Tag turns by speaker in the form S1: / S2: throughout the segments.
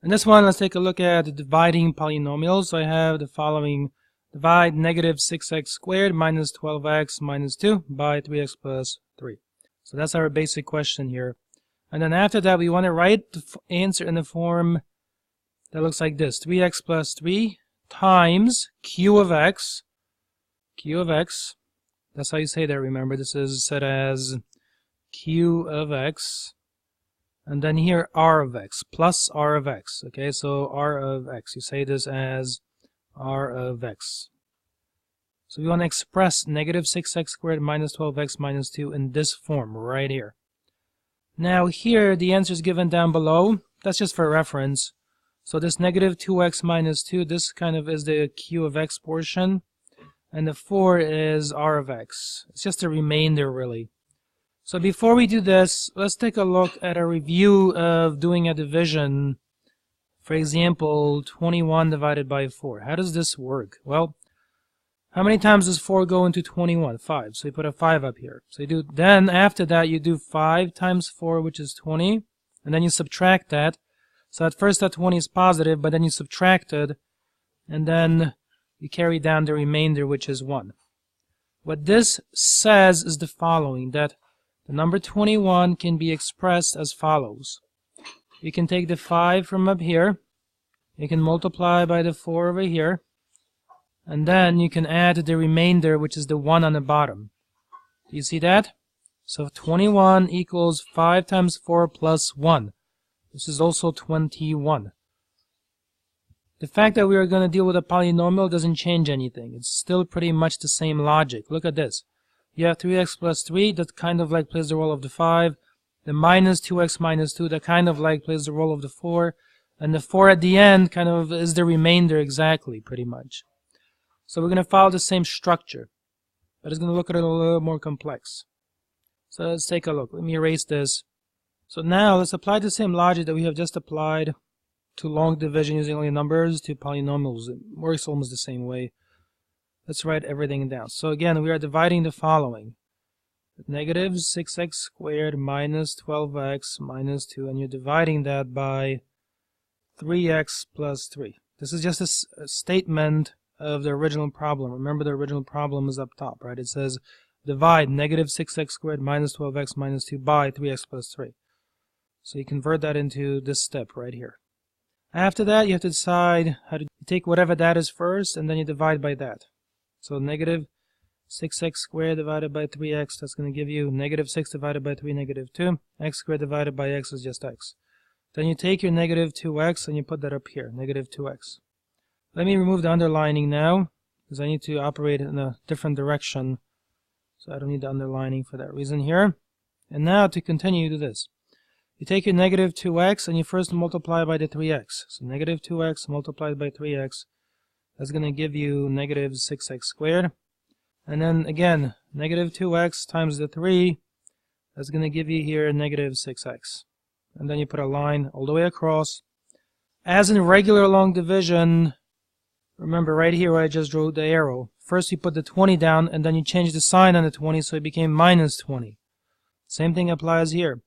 S1: In this one, let's take a look at dividing polynomials. So I have the following: divide negative 6x squared minus 12x minus 2 by 3x plus 3. So that's our basic question here. And then after that, we want to write the answer in the form that looks like this: 3x plus 3 times q of x. That's how you say that, remember. This is said as q of x. And then here r of x plus r of x. Okay, so r of x. You say this as r of x. So we want to express negative 6x squared minus 12x minus 2 in this form right here. Now here the answer is given down below. That's just for reference. So this negative 2x minus 2, this kind of is the q of x portion. And the 4 is r of x. It's just a remainder really. So before we do this, let's take a look at a review of doing a division. For example, 21 divided by 4. How does this work? Well, how many times does 4 go into 21? 5. So you put a 5 up here. So you do, then after that you do 5 times 4, which is 20. And then you subtract that. So at first that 20 is positive, but then you subtract it. And then you carry down the remainder, which is 1. What this says is the following, that the number 21 can be expressed as follows. You can take the 5 from up here, you can multiply by the 4 over here, and then you can add the remainder, which is the 1 on the bottom. Do you see that? So 21 equals 5 times 4 plus 1. This is also 21. The fact that we are going to deal with a polynomial doesn't change anything. It's still pretty much the same logic. Look at this. You have 3x plus 3, that kind of like plays the role of the 5. The minus 2x minus 2, that kind of like plays the role of the 4. And the 4 at the end kind of is the remainder exactly, pretty much. So we're going to follow the same structure. But it's going to look at it a little more complex. So let's take a look. Let me erase this. So now let's apply the same logic that we have just applied to long division using only numbers to polynomials. It works almost the same way. Let's write everything down. So again, we are dividing the following. Negative 6x squared minus 12x minus 2, and you're dividing that by 3x plus 3. This is just a statement of the original problem. Remember, the original problem is up top, right? It says divide negative 6x squared minus 12x minus 2 by 3x plus 3. So you convert that into this step right here. After that, you have to decide how to take whatever that is first, and then you divide by that. So negative 6x squared divided by 3x, that's going to give you negative 6 divided by 3, negative 2. X squared divided by x is just x. Then you take your negative 2x and you put that up here, negative 2x. Let me remove the underlining now, because I need to operate in a different direction. So I don't need the underlining for that reason here. And now to continue, you do this. You take your negative 2x and you first multiply by the 3x. So negative 2x multiplied by 3x. That's going to give you negative 6x squared. And then again, negative 2x times the 3, that's going to give you here negative 6x. And then you put a line all the way across. As in regular long division, remember right here where I just drew the arrow. First you put the 20 down and then you change the sign on the 20 so it became minus 20. Same thing applies here.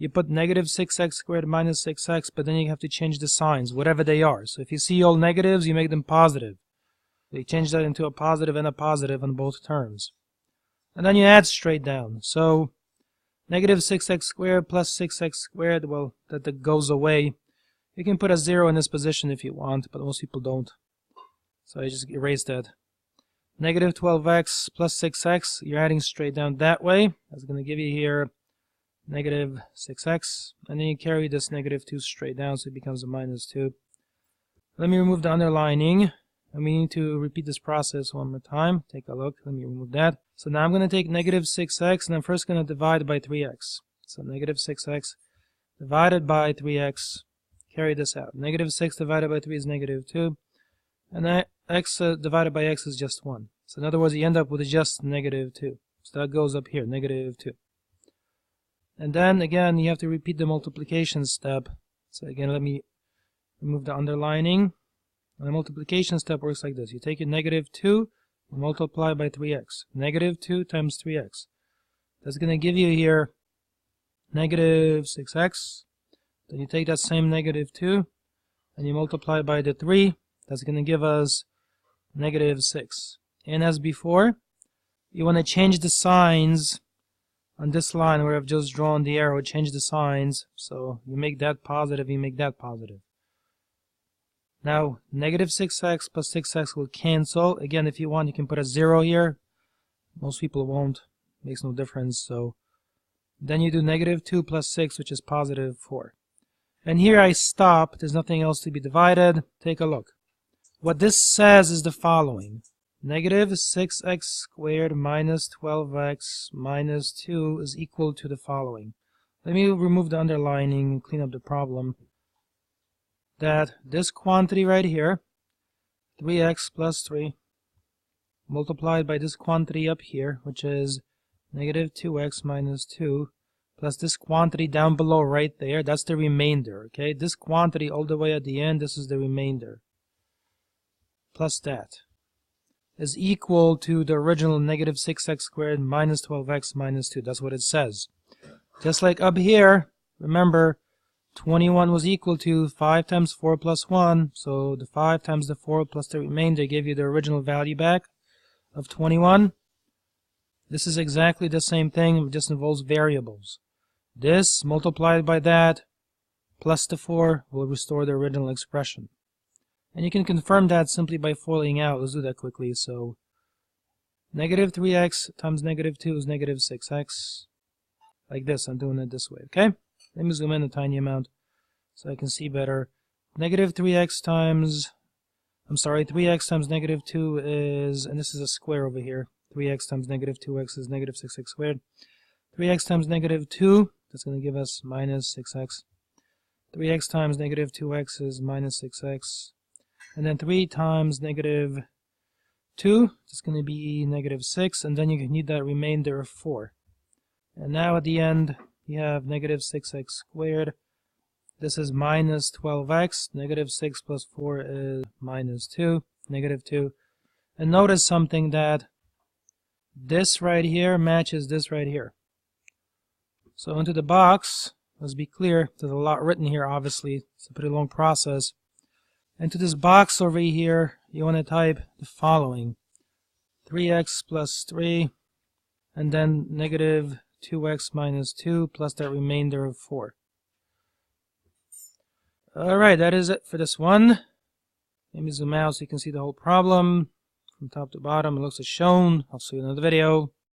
S1: You put negative 6x squared minus 6x, but then you have to change the signs, whatever they are. So if you see all negatives, you make them positive. So you change that into a positive and a positive on both terms. And then you add straight down. So negative 6x squared plus 6x squared, well, that goes away. You can put a 0 in this position if you want, but most people don't. So I just erase that. Negative 12x plus 6x, you're adding straight down that way. That's going to give you here negative 6x, and then you carry this negative 2 straight down, so it becomes a minus 2. Let me remove the underlining, and we need to repeat this process one more time. Take a look. Let me remove that. So now I'm going to take negative 6x, and I'm first going to divide by 3x. So negative 6x divided by 3x. Carry this out. Negative 6 divided by 3 is negative 2, and x divided by x is just 1. So in other words, you end up with just negative 2. So that goes up here, negative 2. And then again, you have to repeat the multiplication step. So again, let me remove the underlining. And the multiplication step works like this. You take your negative 2 and multiply by 3x. Negative 2 times 3x. That's going to give you here negative 6x. Then you take that same negative 2 and you multiply by the 3, that's going to give us negative 6. And as before, you want to change the signs on this line where I've just drawn the arrow, change the signs. So you make that positive, you make that positive. Now, negative 6x plus 6x will cancel. Again, if you want, you can put a 0 here. Most people won't. Makes no difference. So then you do negative 2 plus 6, which is positive 4. And here I stop. There's nothing else to be divided. Take a look. What this says is the following. Negative 6x squared minus 12x minus 2 is equal to the following. Let me remove the underlining and clean up the problem. That this quantity right here, 3x plus 3, multiplied by this quantity up here, which is negative 2x minus 2, plus this quantity down below right there, that's the remainder, okay? This quantity all the way at the end, this is the remainder, plus that, is equal to the original negative 6x squared minus 12x minus 2. That's what it says. Just like up here, remember, 21 was equal to 5 times 4 plus 1, so the 5 times the 4 plus the remainder gave you the original value back of 21. This is exactly the same thing, it just involves variables. This multiplied by that plus the 4 will restore the original expression. And you can confirm that simply by FOILing out. Let's do that quickly. So negative 3x times negative 2 is negative 6x. Like this, I'm doing it this way, okay? Let me zoom in a tiny amount so I can see better. Negative 3x times, 3x times negative 2 is, and this is a square over here, 3x times negative 2x is negative 6x squared. 3x times negative 2, that's going to give us minus 6x. 3x times negative 2x is minus 6x. And then 3 times negative 2, it's going to be negative 6, and then you need that remainder of 4. And now at the end, you have negative 6x squared. This is minus 12x. Negative 6 plus 4 is minus 2, negative 2. And notice something, that this right here matches this right here. So into the box, let's be clear, there's a lot written here obviously, it's a pretty long process. Into this box over here, you want to type the following. 3x plus 3, and then negative 2x minus 2 plus that remainder of 4. Alright, that is it for this one. Let me zoom out so you can see the whole problem from top to bottom. It looks as shown. I'll see you in another video.